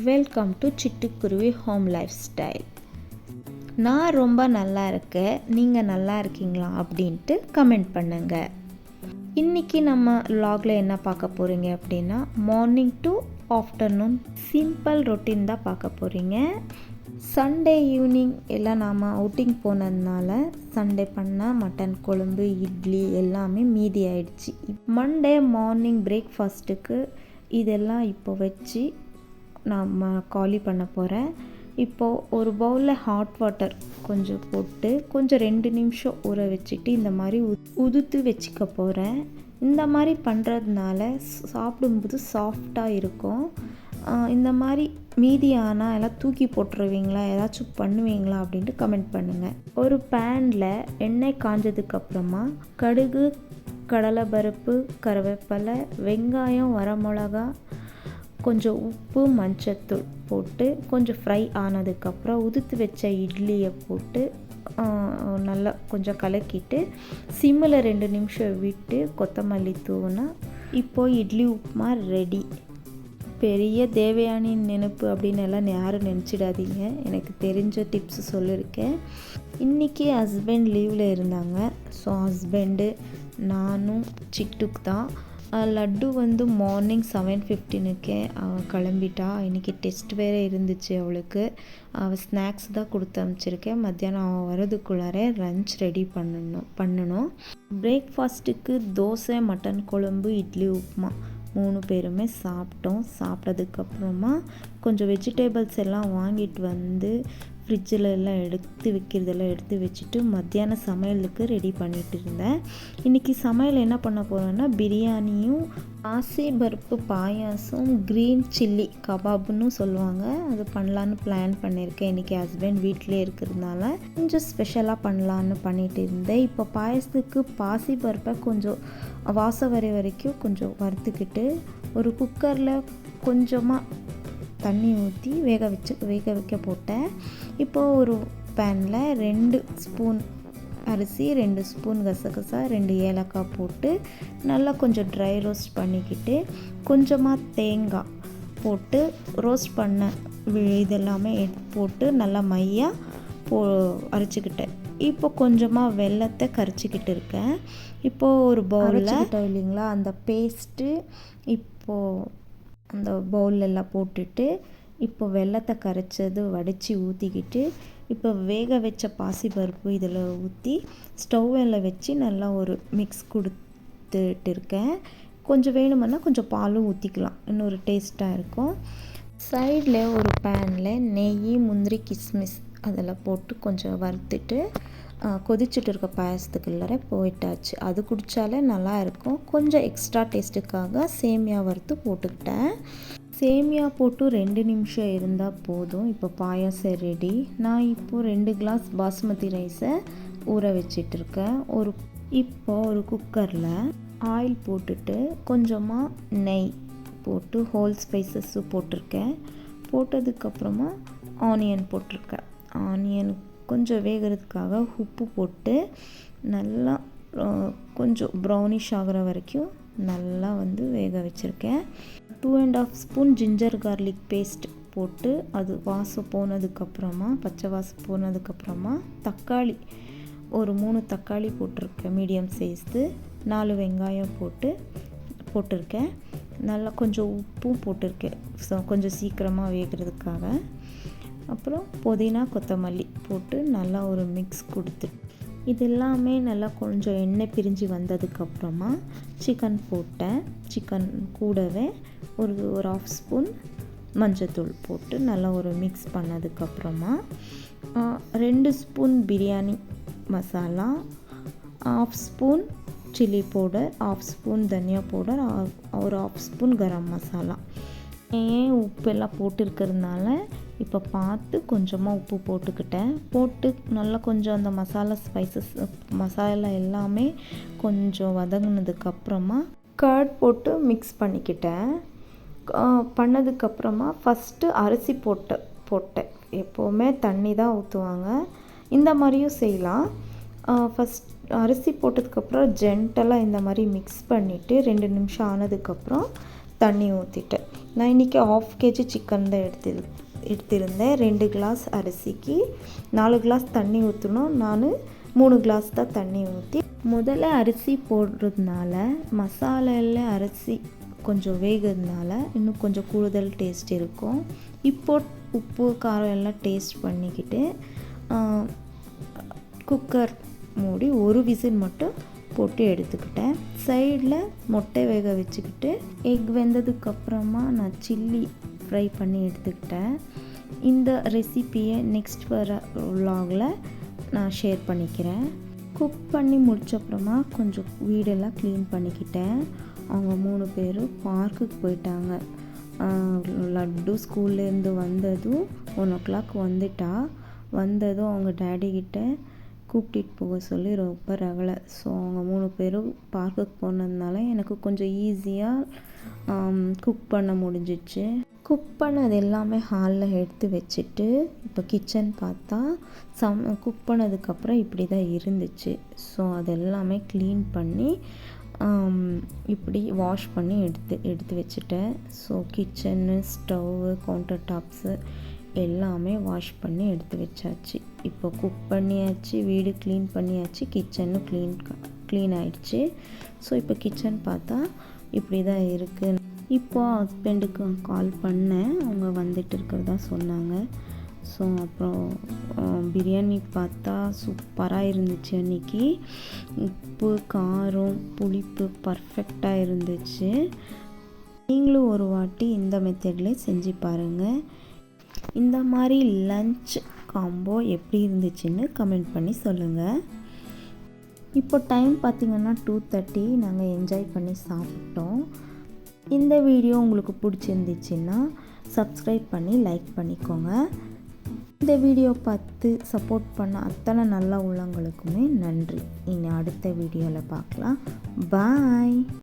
Welcome to சிட்டுக்குருவி home life style. நான் ரொம்ப நல்லா இருக்கேன், நீங்கள் நல்லா இருக்கீங்களா அப்படின்ட்டு கமெண்ட் பண்ணுங்கள். இன்றைக்கி நம்ம வ்ளாகில் என்ன பார்க்க போகிறீங்க அப்படின்னா, morning to afternoon simple routine தான் பார்க்க போகிறீங்க. சண்டே ஈவினிங் எல்லாம் நாம் அவுட்டிங் போனதுனால சண்டே பண்ண மட்டன் குழம்பு, இட்லி எல்லாமே மீதி ஆயிடுச்சு. மண்டே மார்னிங் பிரேக்ஃபாஸ்ட்டுக்கு இதெல்லாம் இப்போ வச்சு நம்ம காலி பண்ண போகிறேன். இப்போது ஒரு பவுலில் ஹாட் வாட்டர் கொஞ்சம் போட்டு கொஞ்சம் 2 நிமிஷம் ஊற வச்சுட்டு இந்த மாதிரி உதுத்து வச்சுக்க போகிறேன். இந்த மாதிரி பண்ணுறதுனால சாப்பிடும்போது சாஃப்டாக இருக்கும். இந்த மாதிரி மீதி ஆனால் எல்லாம் தூக்கி போட்டுருவீங்களா, ஏதாச்சும் பண்ணுவீங்களா அப்படின்ட்டு கமெண்ட் பண்ணுங்கள். ஒரு பேனில் எண்ணெய் காஞ்சதுக்கப்புறமா கடுகு, கடலைப்பருப்பு, கருவேப்பிலை, வெங்காயம், வரமிளகா, கொஞ்சம் உப்பு, மஞ்சத்தூள் போட்டு கொஞ்சம் ஃப்ரை ஆனதுக்கப்புறம் உதுத்து வச்ச இட்லியை போட்டு நல்லா கொஞ்சம் கலக்கிட்டு சிம்மில் 2 நிமிஷம் விட்டு கொத்தமல்லி தூவினா இப்போது இட்லி உப்புமா ரெடி. பெரிய தேவயானி நினைப்பு அப்படின்னு எல்லாம் யாரும் நினச்சிடாதீங்க, எனக்கு தெரிஞ்ச டிப்ஸ் சொல்லியிருக்கேன். இன்றைக்கி ஹஸ்பண்ட் லீவில் இருந்தாங்க. ஸோ ஹஸ்பண்டு, நானும் சிட்டுக்கு தான். லட்டு வந்து மார்னிங் 7:15 அவள் கிளம்பிட்டா. இன்றைக்கி டெஸ்ட் வேறு இருந்துச்சு அவளுக்கு. அவள் ஸ்நாக்ஸ் தான் கொடுத்து அனுப்பிச்சிருக்கேன். மத்தியானம் அவள் வரதுக்குள்ளாரே லன்ச் ரெடி பண்ணணும். பிரேக்ஃபாஸ்ட்டுக்கு தோசை, மட்டன் குழம்பு, இட்லி, உப்புமா 3 பேருமே சாப்பிட்டோம். சாப்பிட்டதுக்கப்புறமா கொஞ்சம் வெஜிடேபிள்ஸ் எல்லாம் வாங்கிட்டு வந்து ஃப்ரிட்ஜில் எல்லாம் வைக்கிறதெல்லாம் எடுத்து வச்சுட்டு மத்தியான சமையலுக்கு ரெடி பண்ணிகிட்டு இருந்தேன். இன்றைக்கி சமையல் என்ன பண்ண போகிறேன்னா, பிரியாணியும் ஆசி பருப்பு பாயாசம், க்ரீன் சில்லி கபாப்னு சொல்லுவாங்க, அது பண்ணலான்னு பிளான் பண்ணியிருக்கேன். இன்றைக்கி ஹஸ்பண்ட் வீட்டிலே இருக்கிறதுனால கொஞ்சம் ஸ்பெஷலாக பண்ணலான்னு பண்ணிகிட்டு இருந்தேன். இப்போ பாயசத்துக்கு பாசி பருப்பை கொஞ்சம் வாசம் வரைக்கும் கொஞ்சம் வறுத்துக்கிட்டு ஒரு குக்கரில் கொஞ்சமாக தண்ணி ஊற்றி வேக வைக்க போட்டேன். இப்போது ஒரு பேனில் 2 ஸ்பூன் அரிசி, 2 ஸ்பூன் கசகசா, 2 ஏலக்காய் போட்டு நல்லா கொஞ்சம் ட்ரை ரோஸ்ட் பண்ணிக்கிட்டு கொஞ்சமாக தேங்காய் போட்டு ரோஸ்ட் பண்ண இதெல்லாமே போட்டு நல்லா மையாக அரைச்சிக்கிட்டேன். இப்போ கொஞ்சமாக வெல்லத்தை கரைச்சிக்கிட்டு இருக்கேன். இப்போது ஒரு பவுலில் இல்லைங்களா, அந்த பேஸ்ட்டு இப்போது அந்த பவுலெல்லாம் போட்டுட்டு இப்போ வெல்லத்தை கரைச்சது வடித்து ஊற்றிக்கிட்டு இப்போ வேக வச்ச பாசிப்பருப்பு இதில் ஊற்றி ஸ்டவ்வில் வச்சு நல்லா ஒரு மிக்ஸ் கொடுத்துட்டு இருக்கேன். கொஞ்சம் வேணுமென்னா கொஞ்சம் பாலும் ஊற்றிக்கலாம், இன்னொரு டேஸ்ட்டாக இருக்கும். சைடில் ஒரு பேனில் நெய், முந்திரி, கிஸ்மிஸ் அதில் போட்டு கொஞ்சம் வறுத்துட்டு கொதிச்சுட்டு இருக்க பாயசத்துக்குள்ளே போயிட்டாச்சு. அது குடித்தாலே நல்லா இருக்கும். கொஞ்சம் எக்ஸ்ட்ரா டேஸ்ட்டுக்காக சேமியா வறுத்து போட்டுக்கிட்டேன். சேமியா போட்டு 2 நிமிஷம் இருந்தால் போதும். இப்போ பாயாசம் ரெடி. நான் இப்போது 2 கிளாஸ் பாஸ்மதி ரைஸை ஊற வச்சிட்ருக்கேன். இப்போ ஒரு குக்கரில் ஆயில் போட்டுட்டு கொஞ்சமாக நெய் போட்டு ஹோல் ஸ்பைசஸ்ஸு போட்டிருக்கேன். போட்டதுக்கப்புறமா ஆனியன் போட்டிருக்கேன். ஆனியன் கொஞ்சம் வேகிறதுக்காக உப்பு போட்டு நல்லா கொஞ்சம் ப்ரௌனிஷ் ஆகிற வரைக்கும் நல்லா வேக வச்சுருக்கேன். 2.5 ஸ்பூன் ஜிஞ்சர் கார்லிக் பேஸ்ட் போட்டு அது வாசம் போனதுக்கப்புறமா, பச்சை வாசம் போனதுக்கப்புறமா தக்காளி ஒரு 3 தக்காளி போட்டிருக்கேன், மீடியம் சைஸு. 4 வெங்காயம் போட்டிருக்கேன். நல்லா கொஞ்சம் உப்பும் போட்டிருக்கேன், கொஞ்சம் சீக்கிரமாக வேகிறதுக்காக. அப்புறம் புதினா, கொத்தமல்லி போட்டு நல்லா ஒரு மிக்ஸ் கொடுத்து இது எல்லாமே நல்லா கொஞ்சம் எண்ணெய் பிரிஞ்சு வந்ததுக்கப்புறமா சிக்கன் போட்டேன். சிக்கன் கூடவே ஒரு 1/2 ஸ்பூன் மஞ்சத்தூள் போட்டு நல்லா ஒரு மிக்ஸ் பண்ணதுக்கப்புறமா 2 spoon biryani masala, 1/2 spoon chilli powder, 1/2 spoon தனியா பவுடர், ஒரு 1/2 ஸ்பூன் கரம் மசாலா. ஏன் உப்பெல்லாம் போட்டிருக்கிறதுனால இப்போ பார்த்து கொஞ்சமாக உப்பு போட்டு நல்லா கொஞ்சம் அந்த மசாலா எல்லாமே கொஞ்சம் வதங்கினதுக்கப்புறமா கர்ட் போட்டு மிக்ஸ் பண்ணிக்கிட்டேன். பண்ணதுக்கப்புறமா ஃபஸ்ட்டு அரிசி போட்டேன். எப்போவுமே தண்ணி தான் ஊற்றுவாங்க, இந்த மாதிரியும் செய்யலாம். ஃபஸ்ட் அரிசி போட்டதுக்கப்புறம் ஜென்டலாக இந்த மாதிரி மிக்ஸ் பண்ணிவிட்டு 2 நிமிஷம் ஆனதுக்கப்புறம் தண்ணி ஊற்றிட்டேன். நான் இன்றைக்கி 1/2 kg சிக்கன் தான் எடுத்திருந்தேன். 2 கிளாஸ் அரிசிக்கு 4 கிளாஸ் தண்ணி ஊற்றணும். நான் 3 கிளாஸ் தான் தண்ணி ஊற்றி முதல்ல அரிசி போடுறதுனால மசாலாவில் அரிசி கொஞ்சம் வேகிறதுனால இன்னும் கொஞ்சம் கூடுதல் டேஸ்ட் இருக்கும். இப்போ உப்பு காரம் எல்லாம் டேஸ்ட் பண்ணிக்கிட்டு குக்கர் மூடி ஒரு விசில் மட்டும் போட்டு எடுத்துக்கிட்டேன். சைடில் முட்டை வேக வச்சுக்கிட்டு எக் வெந்ததுக்கப்புறமா நான் சில்லி ஃப்ரை பண்ணி எடுத்துக்கிட்டேன். இந்த ரெசிப்பியை நெக்ஸ்ட் வர vlogல நான் ஷேர் பண்ணிக்கிறேன். குக் பண்ணி முடிச்சப்புறமா கொஞ்சம் வீடெல்லாம் க்ளீன் பண்ணிக்கிட்டேன். அவங்க 3 பேரும் பார்க்குக்கு போயிட்டாங்க. லட்டு ஸ்கூல்லேருந்து வந்ததும் 1 o'clock வந்ததும் அவங்க டேடிக்கிட்ட கூப்பிட்டு போக சொல்லி ரொம்ப ரகலை. ஸோ அவங்க 3 பேரும் பார்க்குக்கு போனதுனால எனக்கு கொஞ்சம் ஈஸியாக குக் பண்ண முடிஞ்சிச்சு. குக் பண்ணது எல்லாமே ஹாலில் எடுத்து வச்சுட்டு இப்போ கிச்சன் பார்த்தா குக் பண்ணதுக்கப்புறம் இப்படி தான் இருந்துச்சு. ஸோ அது எல்லாமே க்ளீன் பண்ணி இப்படி வாஷ் பண்ணி எடுத்து வச்சுட்டேன். So kitchen, stove, counter tops எல்லாமே வாஷ் பண்ணி எடுத்து வச்சாச்சு. இப்போ குக் பண்ணியாச்சு, வீடு க்ளீன் பண்ணியாச்சு, கிச்சனும் க்ளீன் ஆயிடுச்சு. ஸோ இப்போ கிச்சன் பார்த்தா இப்படி தான் இருக்குது. இப்போ ஹஸ்பண்டுக்கு கால் பண்ணேன், அவங்க வந்துட்டு இருக்கிறதா சொன்னாங்க. ஸோ அப்புறம் பிரியாணி பார்த்தா சூப்பராக இருந்துச்சு. அன்றைக்கி உப்பு காரம் புளிப்பு பர்ஃபெக்டாக இருந்துச்சு. நீங்களும் ஒரு வாட்டி இந்த மெத்தடில் செஞ்சு பாருங்கள். இந்த மாதிரி லஞ்ச் காம்போ எப்படி இருந்துச்சுன்னு கமெண்ட் பண்ணி சொல்லுங்கள். இப்போ டைம் பார்த்திங்கன்னா 2:30. நாங்கள் என்ஜாய் பண்ணி சாப்பிட்டோம். இந்த வீடியோ உங்களுக்கு பிடிச்சிருந்துச்சுன்னா சப்ஸ்கிரைப் பண்ணி லைக் பண்ணிக்கோங்க. இந்த வீடியோ பார்த்து சப்போர்ட் பண்ண அத்தனை நல்ல உள்ளங்களுக்குமே நன்றி. இனி அடுத்த வீடியோவில் பார்க்கலாம். பாய்.